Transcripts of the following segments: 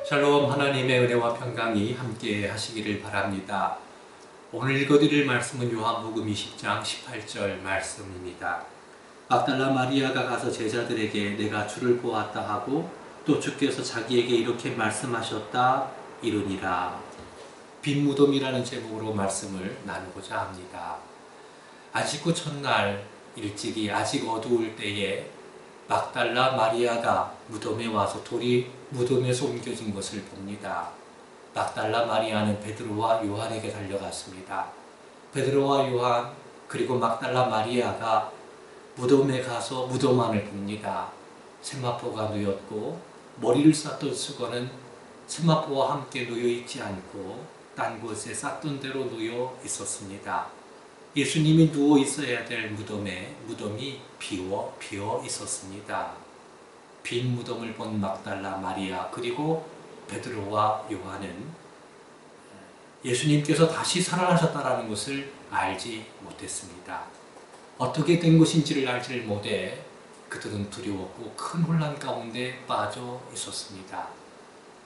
샬롬, 하나님의 은혜와 평강이 함께 하시기를 바랍니다. 오늘 읽어드릴 말씀은 요한복음 20장 18절 말씀입니다. 막달라 마리아가 가서 제자들에게 내가 주를 보았다 하고 또 주께서 자기에게 이렇게 말씀하셨다 이르니라. 빈 무덤이라는 제목으로 말씀을 나누고자 합니다. 안식구 첫날 일찍이 아직 어두울 때에 막달라 마리아가 무덤에 와서 돌이 무덤에서 옮겨진 것을 봅니다. 막달라 마리아는 베드로와 요한에게 달려갔습니다. 베드로와 요한 그리고 막달라 마리아가 무덤에 가서 무덤 안을 봅니다. 세마포가 놓였고 머리를 쌌던 수건은 세마포와 함께 놓여 있지 않고 딴 곳에 쌌던 대로 놓여 있었습니다. 예수님이 누워 있어야 될 무덤이 비어 있었습니다. 빈 무덤을 본 막달라 마리아 그리고 베드로와 요한은 예수님께서 다시 살아나셨다는 것을 알지 못했습니다. 어떻게 된 것인지를 알지를 못해 그들은 두려웠고 큰 혼란 가운데 빠져 있었습니다.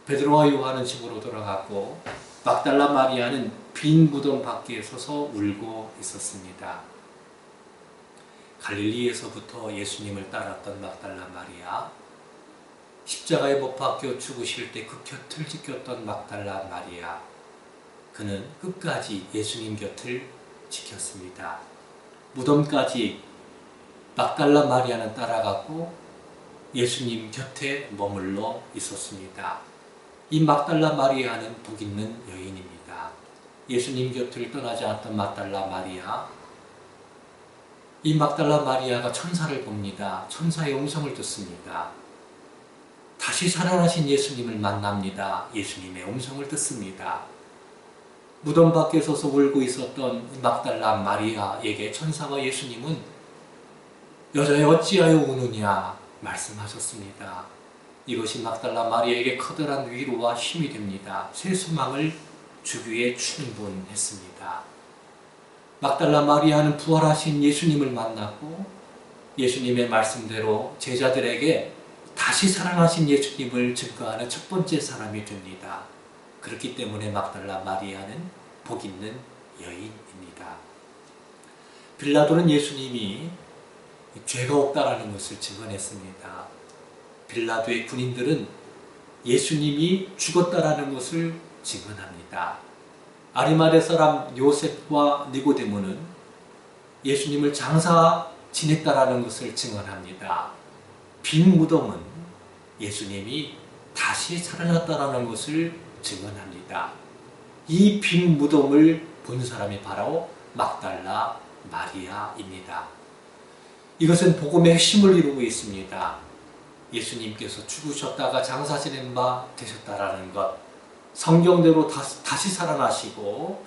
베드로와 요한은 집으로 돌아갔고 막달라 마리아는 빈 무덤 밖에 서서 울고 있었습니다. 갈릴리에서부터 예수님을 따랐던 막달라 마리아, 십자가에 못 박혀 죽으실 때 그 곁을 지켰던 막달라 마리아, 그는 끝까지 예수님 곁을 지켰습니다. 무덤까지 막달라 마리아는 따라갔고 예수님 곁에 머물러 있었습니다. 이 막달라 마리아는 복 있는 여인입니다. 예수님 곁을 떠나지 않았던 막달라 마리아, 이 막달라 마리아가 천사를 봅니다. 천사의 음성을 듣습니다. 다시 살아나신 예수님을 만납니다. 예수님의 음성을 듣습니다. 무덤 밖에 서서 울고 있었던 막달라 마리아에게 천사와 예수님은 여자여 어찌하여 우느냐 말씀하셨습니다. 이것이 막달라 마리아에게 커다란 위로와 힘이 됩니다. 새 소망을 주기에 충분했습니다. 막달라 마리아는 부활하신 예수님을 만났고 예수님의 말씀대로 제자들에게 다시 살아나신 예수님을 증거하는 첫 번째 사람이 됩니다. 그렇기 때문에 막달라 마리아는 복 있는 여인입니다. 빌라도는 예수님이 죄가 없다라는 것을 증언했습니다. 빌라도의 군인들은 예수님이 죽었다라는 것을 증언합니다. 아리마대 사람 요셉과 니고데모는 예수님을 장사 지냈다라는 것을 증언합니다. 빈 무덤은 예수님이 다시 살아났다라는 것을 증언합니다. 이 빈 무덤을 본 사람이 바로 막달라 마리아입니다. 이것은 복음의 핵심을 이루고 있습니다. 예수님께서 죽으셨다가 장사 지낸 바 되셨다라는 것, 성경대로 다시 살아나시고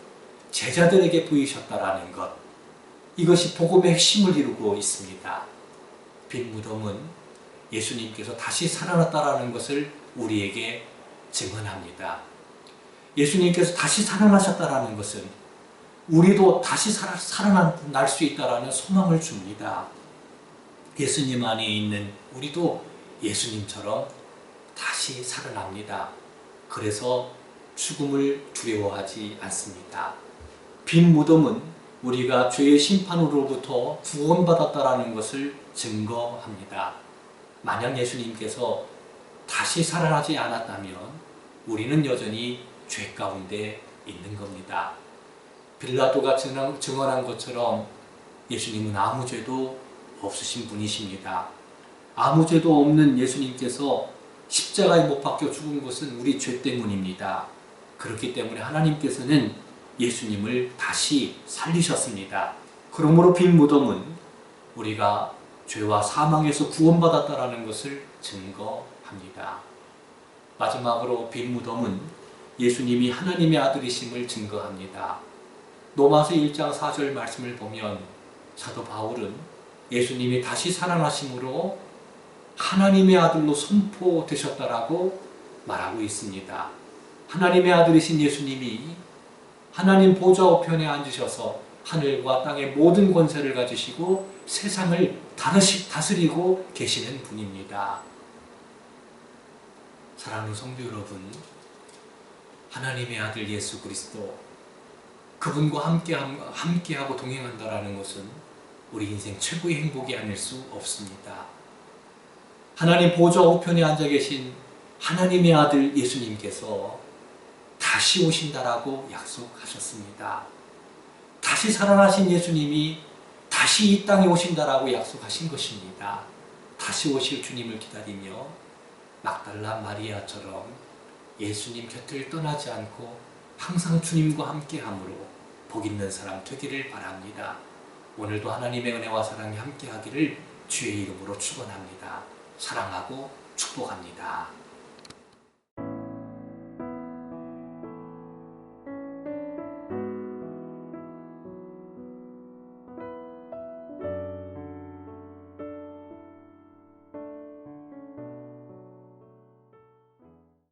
제자들에게 보이셨다라는 것, 이것이 복음의 핵심을 이루고 있습니다. 빈 무덤은 예수님께서 다시 살아났다라는 것을 우리에게 증언합니다. 예수님께서 다시 살아나셨다라는 것은 우리도 다시 살아날 수 있다라는 소망을 줍니다. 예수님 안에 있는 우리도 예수님처럼 다시 살아납니다. 그래서 죽음을 두려워하지 않습니다. 빈 무덤은 우리가 죄의 심판으로부터 구원받았다라는 것을 증거합니다. 만약 예수님께서 다시 살아나지 않았다면 우리는 여전히 죄 가운데 있는 겁니다. 빌라도가 증언한 것처럼 예수님은 아무 죄도 없으신 분이십니다. 아무 죄도 없는 예수님께서 십자가에 못 박혀 죽은 것은 우리 죄 때문입니다. 그렇기 때문에 하나님께서는 예수님을 다시 살리셨습니다. 그러므로 빈 무덤은 우리가 죄와 사망에서 구원받았다라는 것을 증거합니다. 마지막으로 빈 무덤은 예수님이 하나님의 아들이심을 증거합니다. 로마서 1장 4절 말씀을 보면 사도 바울은 예수님이 다시 살아나심으로 하나님의 아들로 선포되셨다라고 말하고 있습니다. 하나님의 아들이신 예수님이 하나님 보좌 우편에 앉으셔서 하늘과 땅의 모든 권세를 가지시고 세상을 다스리고 계시는 분입니다. 사랑하는 성도 여러분, 하나님의 아들 예수 그리스도, 그분과 함께하고 동행한다라는 것은 우리 인생 최고의 행복이 아닐 수 없습니다. 하나님 보좌 우편에 앉아 계신 하나님의 아들 예수님께서 다시 오신다라고 약속하셨습니다. 다시 살아나신 예수님이 다시 이 땅에 오신다라고 약속하신 것입니다. 다시 오실 주님을 기다리며 막달라 마리아처럼 예수님 곁을 떠나지 않고 항상 주님과 함께함으로 복 있는 사람 되기를 바랍니다. 오늘도 하나님의 은혜와 사랑이 함께하기를 주의 이름으로 축원합니다. 사랑하고 축복합니다.